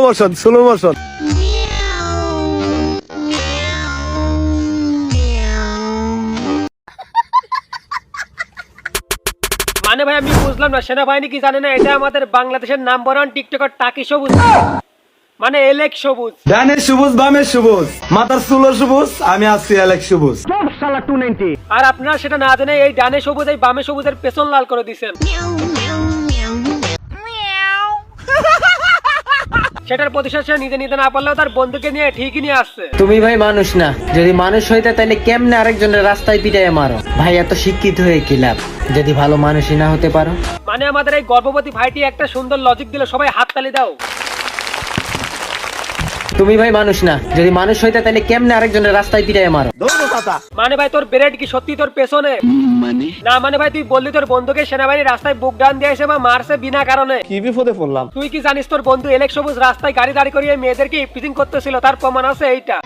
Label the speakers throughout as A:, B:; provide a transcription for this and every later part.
A: Motion.
B: মানে ভাই আমি বুঝলাম না, সেনাবাহিনী কি জানে না এটা আমাদের বাংলাদেশের নাম্বার 1 টিকটকার টাকি সবুজ, মানে এলেক সবুজ।
A: ডানে সবুজ বামে সবুজ, মাথার চুলো সবুজ, আমি আছি এলেক সবুজ।
B: আর আপনারা সেটা না জেনে এই ডানে সবুজ এই বামে সবুজের পেছন লাল করে দিচ্ছেন। সেটার প্রতিশোধ সে নিজে নিতে না পারলেও তার বন্ধুকে নিয়ে ঠিকই নিয়ে আসছে।
C: তুমি ভাই মানুষ না, যদি মানুষ হইতে তাহলে কেমনে আরেকজনের রাস্তায় পিটাইয়া মারো? ভাই এত শিক্ষিত হয়ে কি লাভ যদি ভালো মানুষই না হতে পারো?
B: মানে আমাদের এই গর্ভবতী ভাইটি একটা সুন্দর লজিক দিলে সবাই হাততালি দাও।
C: তুমি ভাই মানুষ না, যদি মানুষ হইতে তাহলে কেমনে আরেকজনের রাস্তায় পিটাইয়া মারো?
B: মানে ভাই তোর ব্রেড কি সত্যি তোর পেছনে? না মানে ভাই তুই বললি তোর বন্ধুকে সেনাবাহিনী রাস্তায় বুক ডান দিয়েছে বা মারছে বিনা কারণে।
A: কি বিপদে পড়লাম?
B: তুই কি জানিস তোর বন্ধু এলেক সবুজ রাস্তায় গাড়ি দাঁড়ি করিয়ে মেয়েদেরকে ইপটিজিং করতেছিল, তার প্রমাণ আছে এইটা।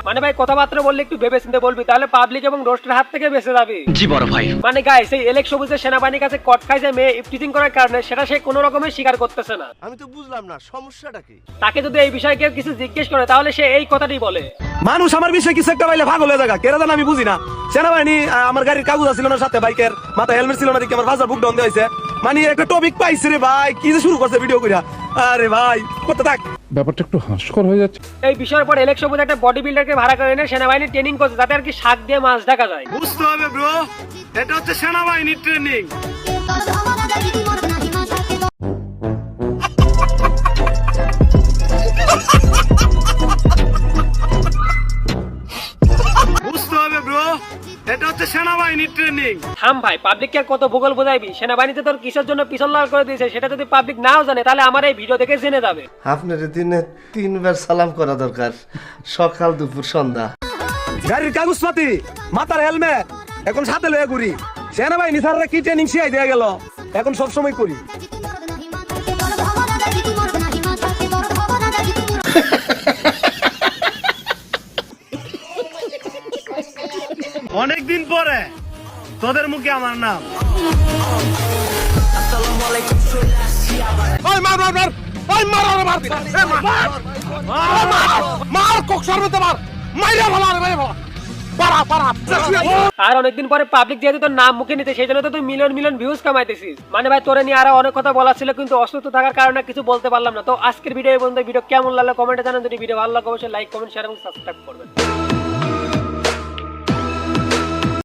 B: মানে ভাই কথাবার্তা বললে একটু ভেবে চিন্তে বলবি, তাহলে পাবলিক এবং রোস্টের হাত থেকে বেঁচে যাবি।
D: জি বড় ভাই।
B: মানে গাইস এই এলেক সবুজের সেনাবাহিনীর কাছে কট খাইছে মেয়ে ইপটিজিং করার কারণে, সেটা সে কোনো রকমের স্বীকার করতেছে না।
E: আমি তো বুঝলাম না সমস্যাটা কি।
B: তাকে যদি এই বিষয়ে কেউ কিছু জিজ্ঞেস করে তাহলে সে এই কথাটি বলে।
A: মানুষ আমার বিষয়ে কিছু একটা পাইলে পাগল হয়ে যাগা, কেন জানো আমি বুঝি না। সেনাবাহিনী আমার গাড়ির কাগজ ছিল না সাথে, বাইকের মাথায় হেলমেট ছিল না, দেখি আমার বাজার বুক ডাউন দিয়েছে। মানে একটা টপিক পাইছে রে ভাই, কি যে শুরু করছে ভিডিও কইরা। আরে ভাই কত থাক,
F: ব্যাপারটা একটু হাস্যকর হয়ে যাচ্ছে।
B: এই বিষয়ের পর এলেক সবুজ একটা বডি বিল্ডারকে ভাড়া করে এনে সেনাবাহিনী ট্রেনিং করছে, যাতে আর কি শাক দিয়ে মাছ ঢাকা যায়।
A: বুঝতে হবে ব্রো, এটা হচ্ছে সেনাবাহিনীর ট্রেনিং। বুঝতে হবে ব্রো, এটা হচ্ছে সেনাবাহিনীর ট্রেনিং।
B: থাম ভাই, পাবলিককে আর কত ভূগোল বোঝাইবি? সেনাবাহিনীতে তোর কিসের জন্য পিছন লাল করে দিয়েছে সেটা যদি পাবলিক নাও জানে তাহলে আমার এই ভিডিও দেখে জেনে যাবে।
E: আপনার দিনে 3 বার সালাম করা দরকার, সকাল দুপুর সন্ধ্যা।
A: গাড়ির কাগজপাতি, মাথার হেলমেট, এখন সাথে লয়ে ঘুরি। সেনাবাহিনী স্যাররা কি ট্রেনিং শিখাই দেয়া গেল, এখন সব সময় করি। অনেকদিন পরে তোদের মুখে আমার নাম।
B: আর অনেকদিন পরে পাবলিক যেহেতু তোর নাম মুখে নিতে, সেই জন্য তো তুই মিলিয়ন মিলিয়ন ভিউজ কামাইতেছিস। মানে ভাই তোরে নিয়ে আরো অনেক কথা বলার ছিল, কিন্তু অসুস্থ থাকার কারণে কিছু বলতে পারলাম না। তো আজকের ভিডিও এই পর্যন্ত। ভিডিও কেমন লাগলো কমেন্টে জানান। যদি ভিডিও ভালো লাগে অবশ্যই লাইক কমেন্ট শেয়ার এবং সাবস্ক্রাইব করবেন।